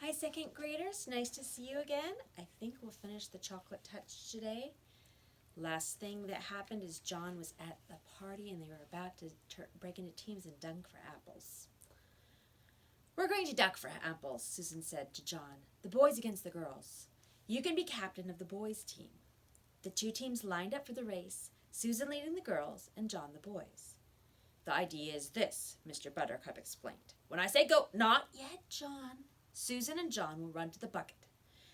Hi, second graders. Nice to see you again. I think we'll finish the chocolate touch today. Last thing that happened is John was at the party and they were about to break into teams and dunk for apples. We're going to duck for apples, Susan said to John. The boys against the girls. You can be captain of the boys' team. The two teams lined up for the race, Susan leading the girls and John the boys. The idea is this, Mr. Buttercup explained. When I say go, not yet, John. Susan and John will run to the bucket.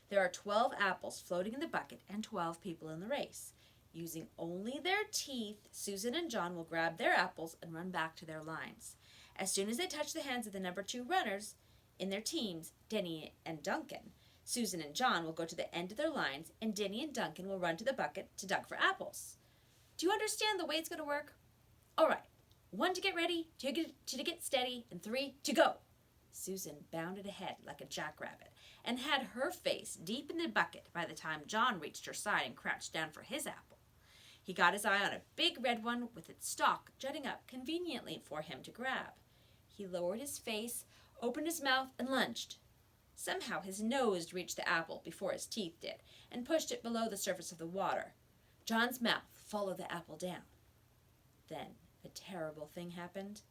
There are 12 apples floating in the bucket and 12 people in the race. Using only their teeth, Susan and John will grab their apples and run back to their lines. As soon as they touch the hands of the number 2 runners in their teams, Denny and Duncan, Susan and John will go to the end of their lines, and Denny and Duncan will run to the bucket to dunk for apples. Do you understand the way it's going to work? All right. 1 to get ready, 2 to get steady, and 3 to go. Susan bounded ahead like a jackrabbit and had her face deep in the bucket by the time John reached her side and crouched down for his apple. He got his eye on a big red one with its stalk jutting up conveniently for him to grab. He lowered his face, opened his mouth, and lunged. Somehow his nose reached the apple before his teeth did and pushed it below the surface of the water. John's mouth followed the apple down. Then a terrible thing happened.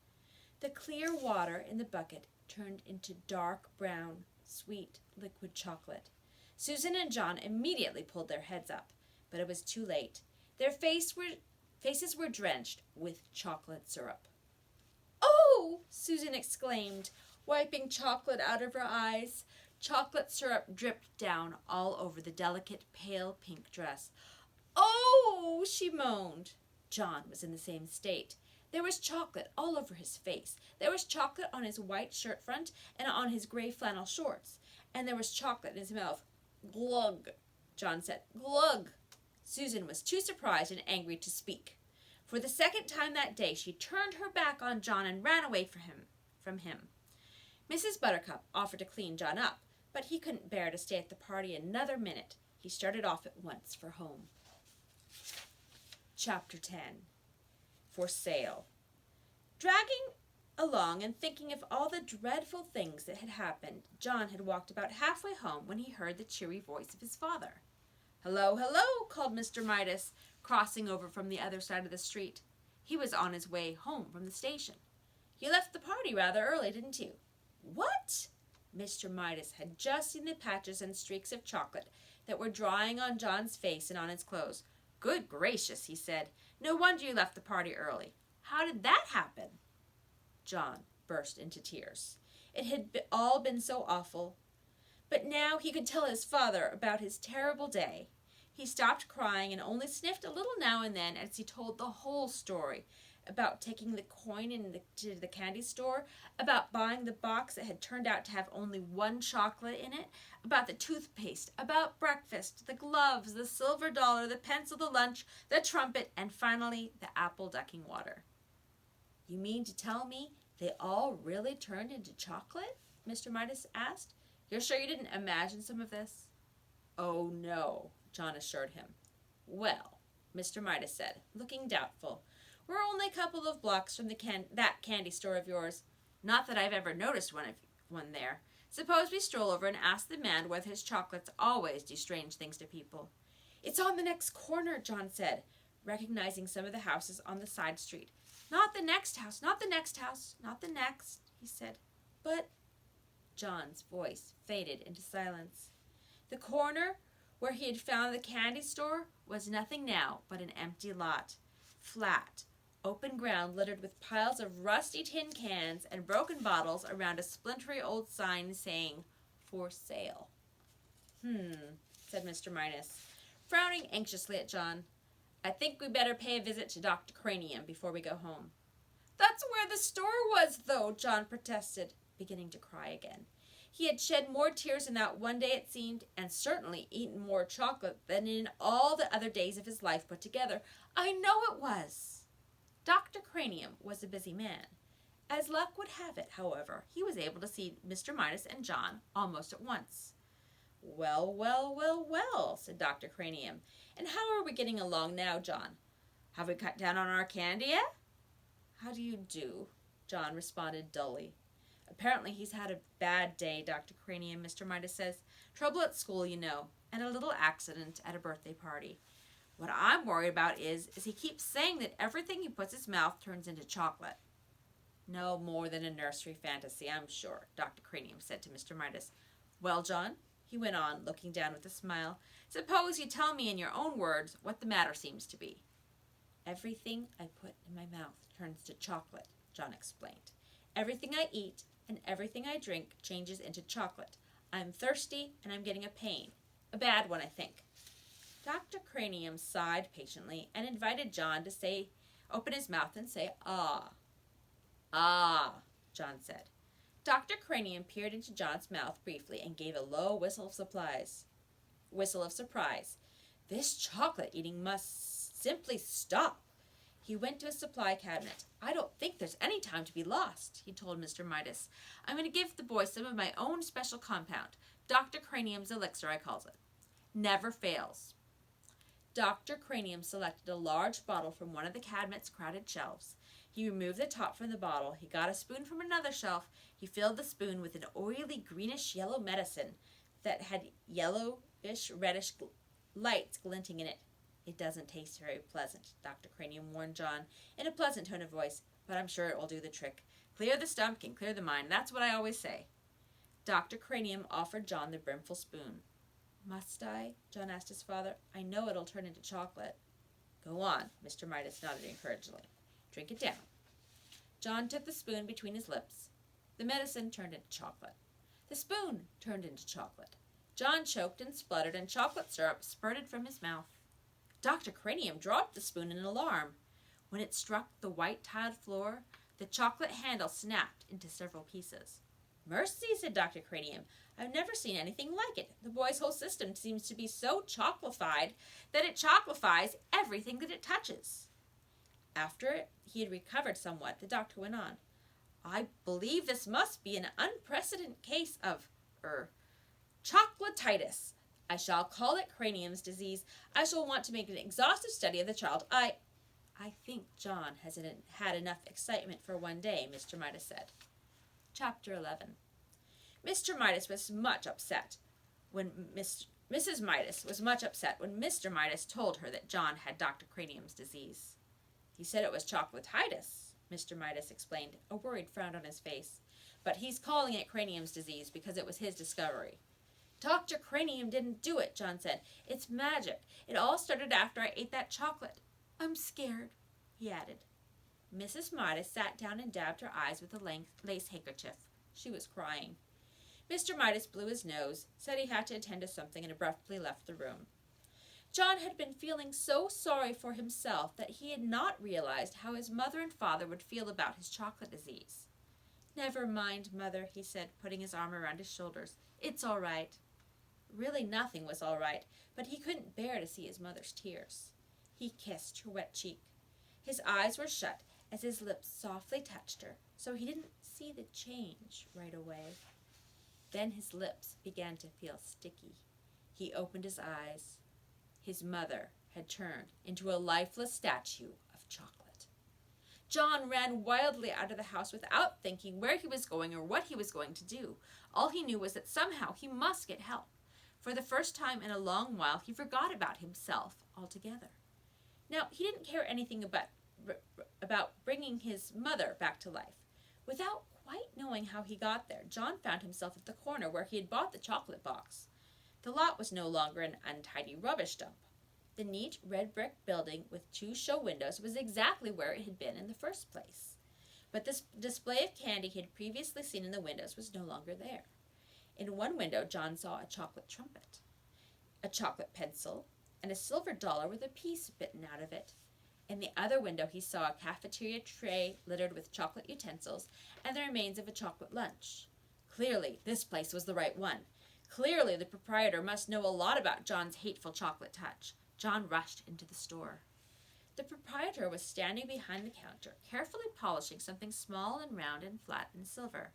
The clear water in the bucket turned into dark brown, sweet, liquid chocolate. Susan and John immediately pulled their heads up, but it was too late. Their faces were drenched with chocolate syrup. "Oh!" Susan exclaimed, wiping chocolate out of her eyes. Chocolate syrup dripped down all over the delicate, pale pink dress. "Oh!" she moaned. John was in the same state. There was chocolate all over his face. There was chocolate on his white shirt front and on his gray flannel shorts. And there was chocolate in his mouth. "Glug," John said. "Glug." Susan was too surprised and angry to speak. For the second time that day, she turned her back on John and ran away from him. Mrs. Buttercup offered to clean John up, but he couldn't bear to stay at the party another minute. He started off at once for home. Chapter 10. For sale. Dragging along and thinking of all the dreadful things that had happened, John had walked about halfway home when he heard the cheery voice of his father. "Hello, hello," called Mr. Midas, crossing over from the other side of the street. He was on his way home from the station. "You left the party rather early, didn't you?" "What?" Mr. Midas had just seen the patches and streaks of chocolate that were drying on John's face and on his clothes. "Good gracious," he said. "No wonder you left the party early. How did that happen?" John burst into tears. It had all been so awful. But now he could tell his father about his terrible day. He stopped crying and only sniffed a little now and then as he told the whole story, about taking the coin to the candy store, about buying the box that had turned out to have only 1 chocolate in it, about the toothpaste, about breakfast, the gloves, the silver dollar, the pencil, the lunch, the trumpet, and finally the apple ducking water. "You mean to tell me they all really turned into chocolate?" Mr. Midas asked. "You're sure you didn't imagine some of this?" "Oh, no," John assured him. "Well," Mr. Midas said, looking doubtful, "we're only a couple of blocks from that candy store of yours. Not that I've ever noticed one there. Suppose we stroll over and ask the man whether his chocolates always do strange things to people." "It's on the next corner," John said, recognizing some of the houses on the side street. "Not the next house, not the next house, not the next," he said. "But—" John's voice faded into silence. The corner where he had found the candy store was nothing now but an empty lot. Flat, open ground littered with piles of rusty tin cans and broken bottles around a splintery old sign saying, "For sale." Said Mr. Midas, frowning anxiously at John. "I think we better pay a visit to Dr. Cranium before we go home." "That's where the store was, though," John protested, beginning to cry again. He had shed more tears in that one day, it seemed, and certainly eaten more chocolate than in all the other days of his life put together. "I know it was." Dr. Cranium was a busy man. As luck would have it, however, he was able to see Mr. Midas and John almost at once. "Well, well, well, well," said Dr. Cranium. "And how are we getting along now, John? Have we cut down on our candy yet?" "How do you do?" John responded dully. Apparently he's had a bad day, Dr. Cranium, Mr. Midas says. Trouble at school, you know, and a little accident at a birthday party. What I'm worried about is he keeps saying that everything he puts his mouth turns into chocolate. No more than a nursery fantasy, I'm sure, Dr. Cranium said to Mr. Midas. Well, John, he went on, looking down with a smile, suppose you tell me in your own words what the matter seems to be. Everything I put in my mouth turns to chocolate, John explained. Everything I eat and everything I drink changes into chocolate. I'm thirsty and I'm getting a pain. A bad one, I think. Dr. Cranium sighed patiently and invited John to open his mouth and say, ah. Ah, John said. Dr. Cranium peered into John's mouth briefly and gave a low whistle of surprise. This chocolate eating must simply stop. He went to his supply cabinet. I don't think there's any time to be lost, he told Mr. Midas. I'm going to give the boys some of my own special compound. Dr. Cranium's elixir, I calls it. Never fails. Dr. Cranium selected a large bottle from one of the cabinet's crowded shelves. He removed the top from the bottle. He got a spoon from another shelf. He filled the spoon with an oily greenish-yellow medicine that had yellowish-reddish lights glinting in it. It doesn't taste very pleasant, Dr. Cranium warned John in a pleasant tone of voice, but I'm sure it will do the trick. Clear the stomach and clear the mind. That's what I always say. Dr. Cranium offered John the brimful spoon. Must I? John asked his father. I know it'll turn into chocolate. Go on, Mr. Midas nodded encouragingly. Drink it down. John took the spoon between his lips. The medicine turned into chocolate. The spoon turned into chocolate. John choked and spluttered, and chocolate syrup spurted from his mouth. Dr. Cranium dropped the spoon in alarm. When it struck the white-tiled floor, the chocolate handle snapped into several pieces. Mercy, said Dr. Cranium. I've never seen anything like it. The boy's whole system seems to be so chocolified that it chocolifies everything that it touches. After he had recovered somewhat, the doctor went on. I believe this must be an unprecedented case of, chocolatitis. I shall call it Cranium's disease. I shall want to make an exhaustive study of the child. I think John has had enough excitement for one day, Mr. Midas said. Chapter 11. Mr. Midas was much upset when Mrs. Midas was much upset when Mr. Midas told her that John had Dr. Cranium's disease. He said it was chocolatitis, Mr. Midas explained, a worried frown on his face. But he's calling it Cranium's disease because it was his discovery. Dr. Cranium didn't do it, John said. It's magic. It all started after I ate that chocolate. I'm scared, he added. Mrs. Midas sat down and dabbed her eyes with a lace handkerchief. She was crying. Mr. Midas blew his nose, said he had to attend to something, and abruptly left the room. John had been feeling so sorry for himself that he had not realized how his mother and father would feel about his chocolate disease. Never mind, Mother, he said, putting his arm around his shoulders. It's all right. Really, nothing was all right, but he couldn't bear to see his mother's tears. He kissed her wet cheek. His eyes were shut as his lips softly touched her, so he didn't see the change right away. Then his lips began to feel sticky. He opened his eyes. His mother had turned into a lifeless statue of chocolate. John ran wildly out of the house without thinking where he was going or what he was going to do. All he knew was that somehow he must get help. For the first time in a long while, he forgot about himself altogether. Now, he didn't care anything about bringing his mother back to life. Without quite knowing how he got there, John found himself at the corner where he had bought the chocolate box. The lot was no longer an untidy rubbish dump. The neat red brick building with 2 show windows was exactly where it had been in the first place. But this display of candy he had previously seen in the windows was no longer there. In one window, John saw a chocolate trumpet, a chocolate pencil, and a silver dollar with a piece bitten out of it. In the other window, he saw a cafeteria tray littered with chocolate utensils and the remains of a chocolate lunch. Clearly, this place was the right one. Clearly, the proprietor must know a lot about John's hateful chocolate touch. John rushed into the store. The proprietor was standing behind the counter, carefully polishing something small and round and flat and silver.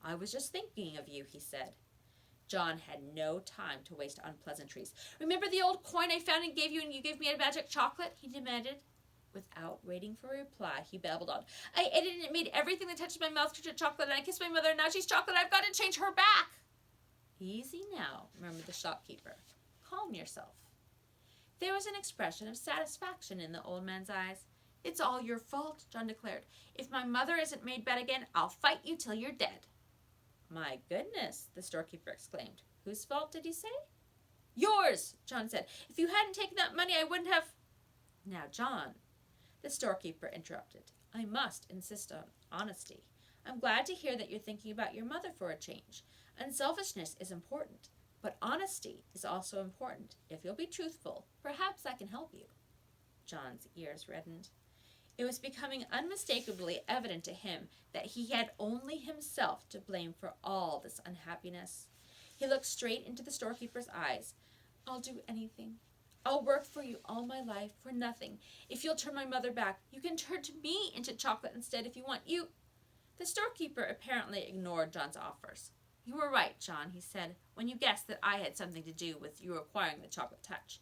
I was just thinking of you, he said. John had no time to waste on pleasantries. Remember the old coin I found and gave you, and you gave me a magic chocolate? He demanded. Without waiting for a reply, he babbled on. I ate it and it made everything that touched my mouth turn to chocolate, and I kissed my mother and now she's chocolate. I've got to change her back. Easy now, murmured the shopkeeper. Calm yourself. There was an expression of satisfaction in the old man's eyes. It's all your fault, John declared. If my mother isn't made bad again, I'll fight you till you're dead. My goodness, the storekeeper exclaimed. Whose fault did you say? Yours, John said. If you hadn't taken that money, I wouldn't have... Now, John, the storekeeper interrupted. I must insist on honesty. I'm glad to hear that you're thinking about your mother for a change. Unselfishness is important, but honesty is also important. If you'll be truthful, perhaps I can help you. John's ears reddened. It was becoming unmistakably evident to him that he had only himself to blame for all this unhappiness. He looked straight into the storekeeper's eyes. I'll do anything. I'll work for you all my life for nothing. If you'll turn my mother back, you can turn me into chocolate instead if you want. The storekeeper apparently ignored John's offers. You were right, John, he said, when you guessed that I had something to do with you acquiring the chocolate touch.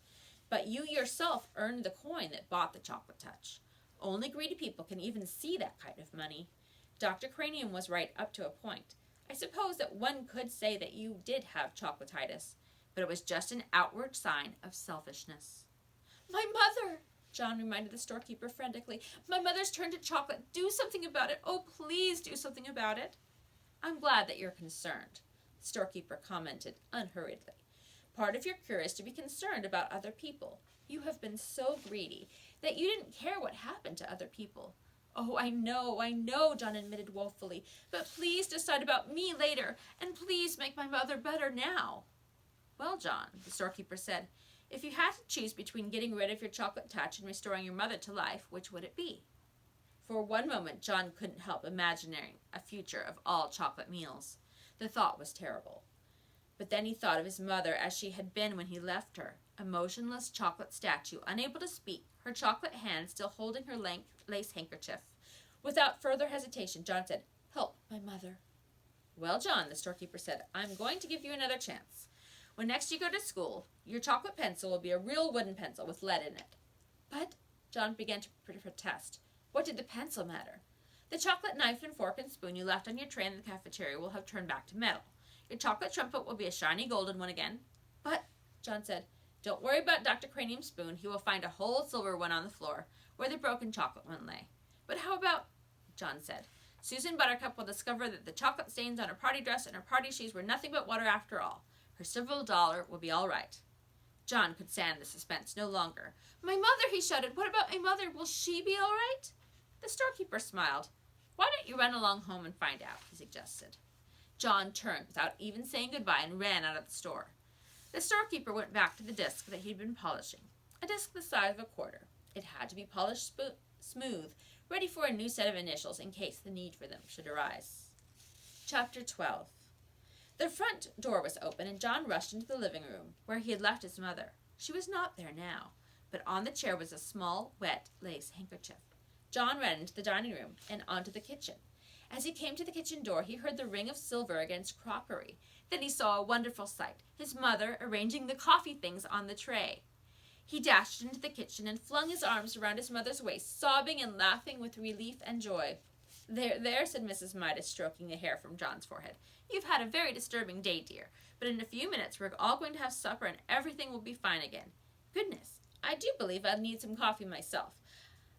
But you yourself earned the coin that bought the chocolate touch. Only greedy people can even see that kind of money. Dr. Cranium was right up to a point. I suppose that one could say that you did have chocolatitis, but it was just an outward sign of selfishness. My mother, John reminded the storekeeper frantically. My mother's turned to chocolate. Do something about it. Oh, please do something about it. I'm glad that you're concerned, the storekeeper commented unhurriedly. Part of your cure is to be concerned about other people. You have been so greedy that you didn't care what happened to other people. Oh, I know, John admitted woefully, but please decide about me later, and please make my mother better now. Well, John, the storekeeper said, if you had to choose between getting rid of your chocolate touch and restoring your mother to life, which would it be? For one moment, John couldn't help imagining a future of all chocolate meals. The thought was terrible. But then he thought of his mother as she had been when he left her, a motionless chocolate statue, unable to speak, her chocolate hand still holding her lace handkerchief. Without further hesitation, John said, Help my mother. Well, John, the storekeeper said, I'm going to give you another chance. When next you go to school, your chocolate pencil will be a real wooden pencil with lead in it. But, John began to protest. What did the pencil matter? The chocolate knife and fork and spoon you left on your tray in the cafeteria will have turned back to metal. Your chocolate trumpet will be a shiny golden one again. But, John said, don't worry about Dr. Cranium's spoon. He will find a whole silver one on the floor, where the broken chocolate one lay. But how about, John said, Susan Buttercup will discover that the chocolate stains on her party dress and her party shoes were nothing but water after all. Her silver dollar will be all right. John could stand the suspense no longer. My mother, he shouted. What about my mother? Will she be all right? The storekeeper smiled. Why don't you run along home and find out, he suggested. John turned without even saying goodbye and ran out of the store. The storekeeper went back to the disc that he'd been polishing, a disc the size of a quarter. It had to be polished smooth, ready for a new set of initials in case the need for them should arise. Chapter 12. The front door was open, and John rushed into the living room, where he had left his mother. She was not there now, but on the chair was a small, wet lace handkerchief. John ran into the dining room and onto the kitchen. As he came to the kitchen door, he heard the ring of silver against crockery. Then he saw a wonderful sight, his mother arranging the coffee things on the tray. He dashed into the kitchen and flung his arms around his mother's waist, sobbing and laughing with relief and joy. There, said Mrs. Midas, stroking the hair from John's forehead. You've had a very disturbing day, dear, but in a few minutes we're all going to have supper and everything will be fine again. Goodness, I do believe I'll need some coffee myself.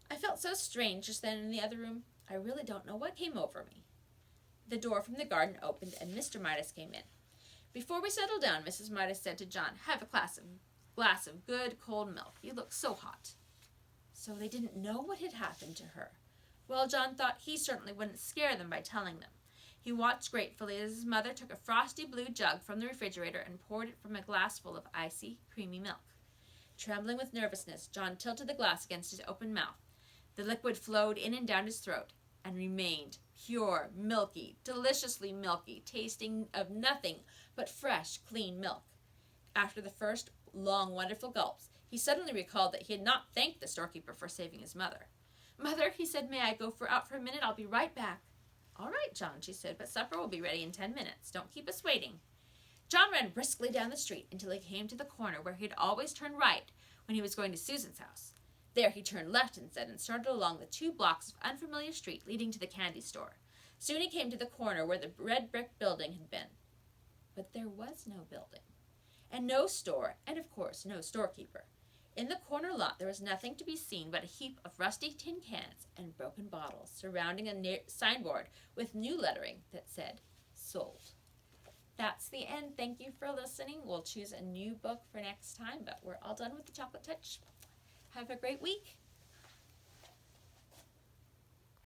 I felt so strange just then in the other room. I really don't know what came over me. The door from the garden opened and Mr. Midas came in. Before we settle down, Mrs. Midas said to John, have a glass of good cold milk. You look so hot. So they didn't know what had happened to her. Well, John thought he certainly wouldn't scare them by telling them. He watched gratefully as his mother took a frosty blue jug from the refrigerator and poured it from a glass full of icy, creamy milk. Trembling with nervousness, John tilted the glass against his open mouth. The liquid flowed in and down his throat and remained pure, milky, deliciously milky, tasting of nothing but fresh, clean milk. After the first long, wonderful gulps, he suddenly recalled that he had not thanked the storekeeper for saving his mother. Mother, he said, may I go out for a minute? I'll be right back. All right, John, she said, but supper will be ready in 10 minutes. Don't keep us waiting. John ran briskly down the street until he came to the corner where he had always turned right when he was going to Susan's house. There he turned left instead and started along the 2 blocks of unfamiliar street leading to the candy store. Soon he came to the corner where the red brick building had been. But there was no building, and no store, and of course no storekeeper. In the corner lot there was nothing to be seen but a heap of rusty tin cans and broken bottles surrounding a signboard with new lettering that said, "Sold." That's the end. Thank you for listening. We'll choose a new book for next time, but we're all done with the Chocolate Touch. Have a great week.